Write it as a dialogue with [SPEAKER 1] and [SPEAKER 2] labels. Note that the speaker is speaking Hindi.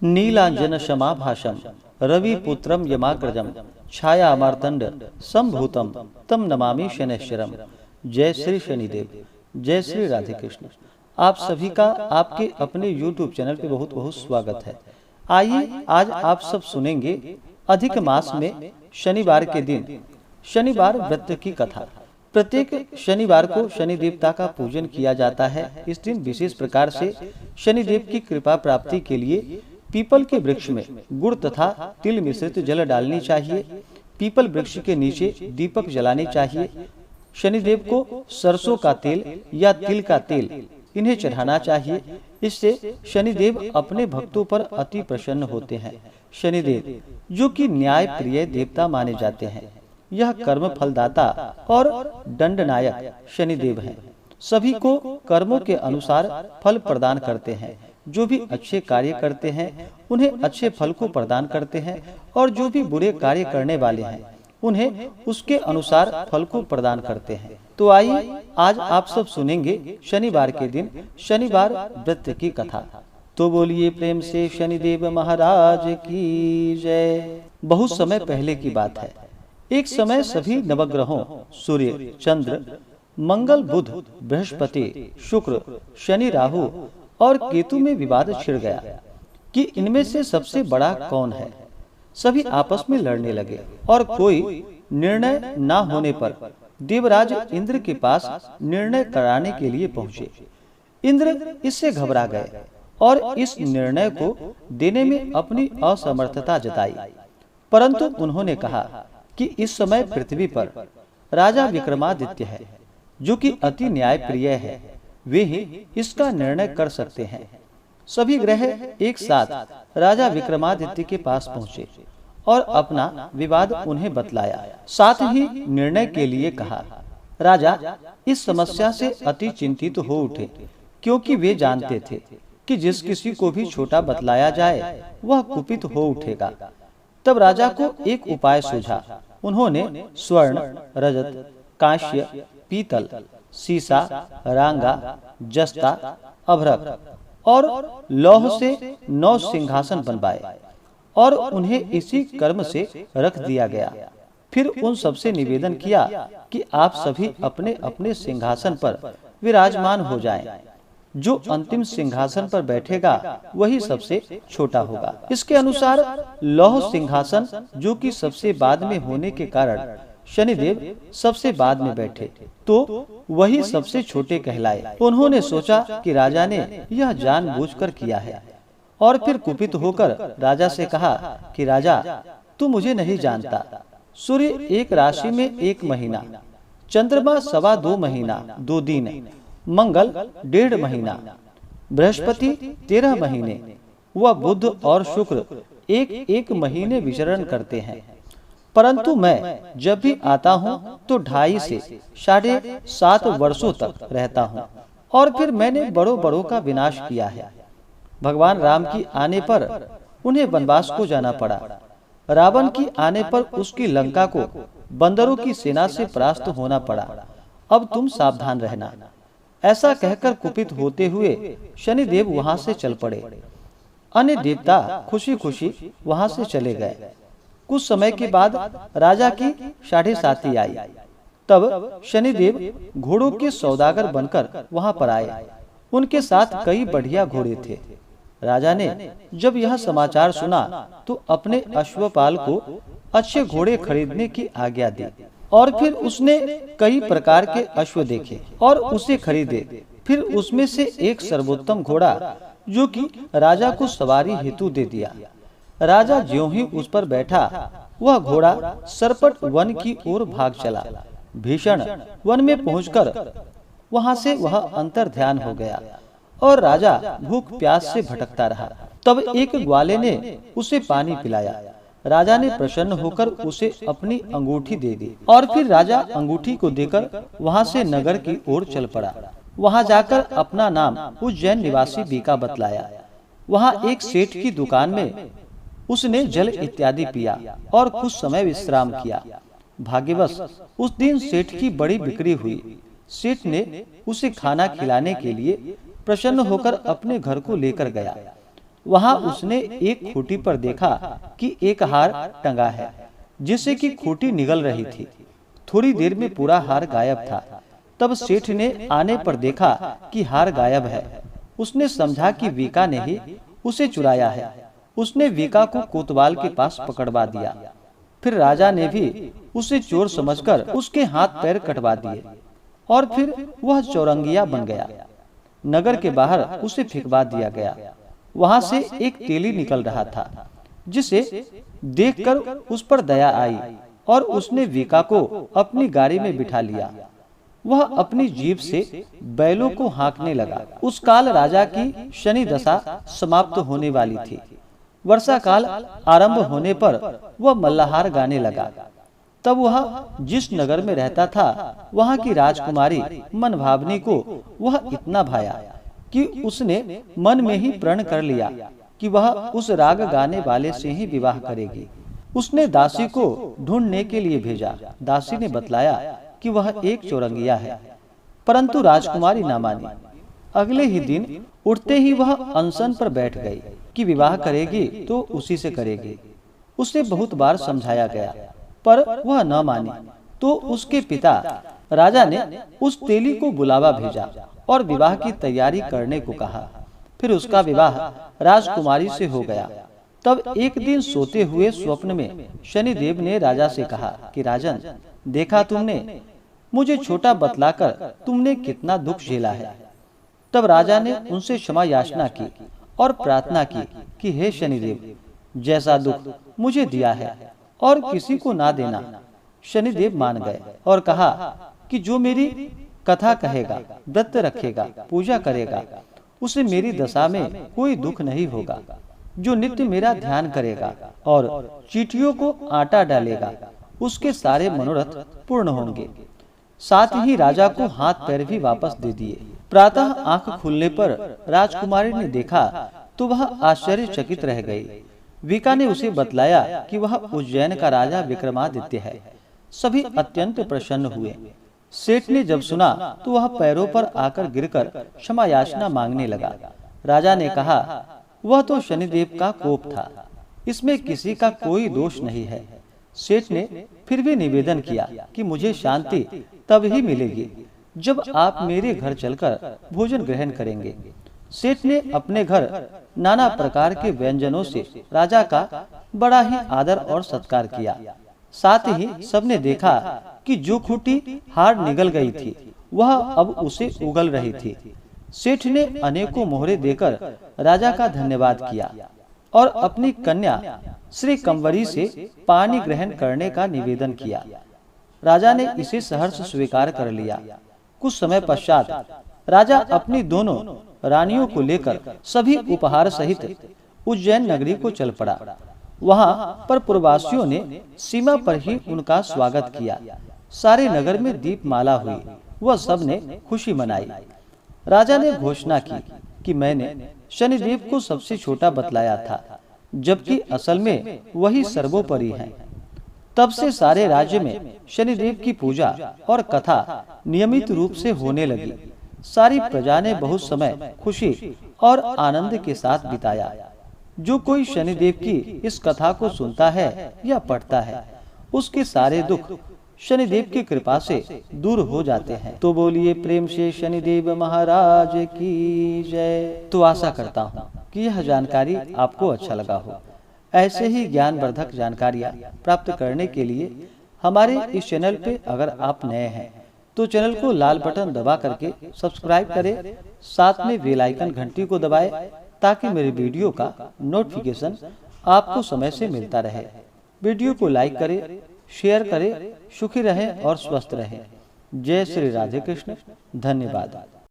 [SPEAKER 1] नीलांजन शमाभाषम रविपुत्रम यमाग्रजम छाया मार्तंड संभूतम तम नमामि शनैश्चरम। जय श्री शनिदेव, जय श्री राधे कृष्ण। आप सभी का आपके अपने YouTube चैनल पे बहुत बहुत स्वागत है। आइए आज आप सब सुनेंगे अधिक मास में शनिवार के दिन शनिवार व्रत की कथा। प्रत्येक शनिवार को शनि देवता का पूजन किया जाता है। इस दिन विशेष प्रकार से शनिदेव की कृपा प्राप्ति के लिए पीपल के वृक्ष में गुड़ तथा तिल मिश्रित जल डालनी चाहिए। पीपल वृक्ष के नीचे दीपक जलाने चाहिए। शनिदेव को सरसों का तेल या तिल का तेल इन्हें चढ़ाना चाहिए। इससे शनिदेव अपने भक्तों पर अति प्रसन्न होते हैं। शनिदेव जो कि न्याय प्रिय देवता माने जाते हैं, यह कर्म फलदाता और दंडनायक शनिदेव हैं। सभी को कर्मों के अनुसार फल प्रदान करते हैं। जो भी अच्छे कार्य करते हैं उन्हें अच्छे फल को प्रदान करते हैं, और जो भी बुरे कार्य करने वाले हैं उन्हें उसके अनुसार फल को प्रदान करते हैं। तो आइए आज आप सब सुनेंगे शनिवार के दिन शनिवार व्रत की कथा। तो बोलिए प्रेम से शनिदेव महाराज की जय। बहुत समय पहले की बात है। एक समय सभी नवग्रहों सूर्य, चंद्र, मंगल, बुध, बृहस्पति, शुक्र, शनि, राहु और केतु में विवाद छिड़ गया कि इनमें से सबसे बड़ा कौन है। सभी आपस में लड़ने लगे और कोई निर्णय न होने पर देवराज इंद्र के पास निर्णय कराने के लिए पहुंचे। इंद्र इससे घबरा गए और इस निर्णय को देने में अपनी असमर्थता जताई। परंतु उन्होंने कहा कि इस समय पृथ्वी पर राजा विक्रमादित्य है, जो कि अति न्याय प्रिय है। वे ही इसका निर्णय कर सकते हैं। सभी ग्रह एक साथ राजा विक्रमादित्य के पास पहुंचे और अपना विवाद उन्हें बतलाया। साथ ही निर्णय के लिए कहा। राजा इस समस्या से अति चिंतित हो उठे, क्योंकि वे जानते थे कि जिस किसी को भी छोटा बतलाया जाए वह कुपित हो उठेगा। तब राजा को एक उपाय सूझा। उन्होंने स्वर्ण, रजत, कांस्य, पीतल, सीसा, रांगा, जस्ता, अभ्रक और लौह से 9 सिंहासन बनवाए और उन्हें इसी कर्म से रख दिया गया। फिर उन सबसे निवेदन किया कि आप सभी अपने अपने सिंहासन पर विराजमान हो जाएं। जो अंतिम सिंहासन पर बैठेगा वही सबसे छोटा होगा। इसके अनुसार लौह सिंहासन, जो कि सबसे बाद में होने के कारण शनिदेव सबसे बाद में बैठे, तो वही सबसे छोटे कहलाए। उन्होंने सोचा कि राजा ने यह जानबूझकर किया है, और फिर कुपित होकर राजा से कहा कि राजा, तू मुझे नहीं जानता। सूर्य एक राशि में 1 महीना, चंद्रमा 2.25 महीना 2 दिन, मंगल 1.5 महीना, बृहस्पति 13 महीने व बुध और शुक्र एक महीने विचरण करते हैं। परंतु मैं जब भी आता हूँ तो 2.5 से 7.5 वर्षों तक रहता हूँ, और फिर मैंने बड़ों बड़ों का विनाश किया है। भगवान राम की आने पर उन्हें वनवास को जाना पड़ा। रावण की आने पर उसकी लंका को बंदरों की सेना से परास्त होना पड़ा। अब तुम सावधान रहना। ऐसा कहकर कुपित होते हुए शनिदेव वहां से चल पड़े। अन्य देवता खुशी खुशी वहां से चले गए। कुछ समय के बाद राजा की 7.5 आई। तब शनिदेव घोड़ों के सौदागर बनकर वहां पर आए। उनके साथ कई बढ़िया घोड़े थे। राजा ने जब यह समाचार सुना तो अपने अश्वपाल को अच्छे घोड़े खरीदने की आज्ञा दी, और फिर उसने कई प्रकार के अश्व देखे और उसे खरीदे। फिर उसमें से एक सर्वोत्तम घोड़ा, जो कि राजा को सवारी हेतु दे दिया। राजा ज्यों ही उस पर बैठा, वह घोड़ा सरपट वन की ओर भाग चला। भीषण वन में पहुंचकर वहां से वह अंतर ध्यान हो गया और राजा भूख प्यास से भटकता रहा। तब एक ग्वाले ने उसे पानी पिलाया। राजा ने प्रसन्न होकर उसे अपनी अंगूठी दे दी, और फिर राजा अंगूठी को देकर वहां से नगर की ओर चल पड़ा। वहां जाकर अपना नाम उज्जैन निवासी बीका बतलाया। वहां एक सेठ की दुकान में उसने जल इत्यादि पिया और कुछ समय विश्राम किया। भाग्यवश उस दिन सेठ की बड़ी बिक्री हुई। सेठ ने उसे खाना खिलाने के लिए प्रसन्न होकर अपने घर को लेकर गया। वहां उसने एक खूंटी पर देखा कि एक हार टंगा है, जिससे कि खूंटी निगल रही थी। थोड़ी देर में पूरा हार गायब था। तब सेठ ने आने पर देखा कि हार गायब है। उसने समझा कि वीका ने ही उसे चुराया है। उसने वीका को कोतवाल के पास पकड़वा दिया। फिर राजा ने भी उसे चोर समझकर उसके हाथ पैर कटवा दिए और फिर वह चौरंगिया बन गया। नगर के बाहर उसे फेंकवा दिया गया। वहां से एक तेली निकल रहा था, जिसे देखकर उस पर दया आई और उसने वीका को अपनी गाड़ी में बिठा लिया। वह अपनी जीभ से बैलों को हाँकने लगा। उस काल राजा की शनि दशा समाप्त होने वाली थी। वर्षा काल आरंभ होने पर वह मल्लाहार गाने लगा। तब वह जिस नगर में रहता था, वहां की राजकुमारी मनभावनी को वह इतना भाया कि उसने मन में ही प्रण कर लिया कि वह उस राग गाने वाले से ही विवाह करेगी। उसने दासी को ढूंढने के लिए भेजा। दासी ने बतलाया कि वह एक चौरंगिया है, परंतु राजकुमारी ना मानी। अगले ही दिन उठते ही वह अनशन पर बैठ गई कि विवाह करेगी तो उसी से करेगी। उसे बहुत बार समझाया गया, पर वह न मानी। तो उसके पिता राजा ने उस तेली को बुलावा भेजा और विवाह की तैयारी करने को कहा। फिर उसका विवाह राजकुमारी से हो गया। तब एक दिन सोते हुए स्वप्न में शनिदेव ने राजा से कहा कि राजन, देखा तुमने, मुझे छोटा बतलाकर तुमने कितना दुख झेला है। तब राजा ने उनसे क्षमा याचना की और प्रार्थना की कि हे शनिदेव, जैसा दुख मुझे दिया है और किसी को ना देना। शनिदेव मान गए और कहा कि जो मेरी कथा कहेगा, व्रत रखेगा, पूजा करेगा, उसे मेरी दशा में कोई दुख नहीं होगा। जो नित्य मेरा ध्यान करेगा और चींटियों को आटा डालेगा, उसके सारे मनोरथ पूर्ण होंगे। साथ ही राजा को हाथ पैर भी वापस दे दिए। प्रातः आंख खुलने पर राजकुमारी ने देखा तो वह आश्चर्यचकित रह गई। वीका ने उसे बतलाया कि वह उज्जैन का राजा विक्रमादित्य है। सभी अत्यंत प्रसन्न हुए। सेठ ने जब सुना तो वह पैरों पर आकर गिरकर क्षमा याचना मांगने लगा। राजा ने कहा, वह तो शनिदेव का कोप था, इसमें किसी का कोई दोष नहीं है। सेठ ने फिर भी निवेदन किया कि मुझे शांति तब ही मिलेगी जब आप मेरे घर चलकर भोजन ग्रहण करेंगे। सेठ ने अपने घर नाना प्रकार के व्यंजनों से राजा का बड़ा ही आदर और सत्कार किया। साथ ही सबने देखा कि जो खूंटी हार निगल गई थी, वह अब उसे उगल रही थी। सेठ ने अनेकों मोहरे देकर राजा का धन्यवाद किया और अपनी कन्या श्री कंवरी से पानी ग्रहण करने का निवेदन किया। राजा ने इसे सहर्ष स्वीकार कर लिया। कुछ समय पश्चात राजा अपनी दोनों रानियों को लेकर सभी उपहार सहित उज्जैन नगरी को चल पड़ा। वहां पर पुरवासियों ने सीमा पर ही उनका स्वागत किया। सारे नगर में दीपमाला हुई। वह सब ने खुशी मनाई। राजा ने घोषणा की कि मैंने शनिदेव को सबसे छोटा बतलाया था, जबकि असल में वही सर्वोपरि है। तब से सारे राज्य में शनिदेव की पूजा और कथा नियमित रूप से होने लगी। सारी प्रजा ने बहुत समय खुशी और आनंद के साथ बिताया। जो कोई शनिदेव की इस कथा को सुनता है या पढ़ता है, उसके सारे दुख शनिदेव की कृपा से दूर हो जाते हैं। तो बोलिए प्रेम से शनिदेव महाराज की जय। तो आशा करता हूँ कि यह जानकारी आपको अच्छा लगा हो। ऐसे ही ज्ञानवर्धक जानकारियाँ प्राप्त करने के लिए हमारे इस चैनल पे अगर आप नए हैं तो चैनल को लाल बटन दबा करके सब्सक्राइब करें। साथ में बेल आइकन घंटी को दबाएं ताकि मेरे वीडियो का नोटिफिकेशन आपको समय से मिलता रहे। वीडियो को लाइक करें, शेयर करें। सुखी रहें और स्वस्थ रहें। जय श्री राधे कृष्ण। धन्यवाद।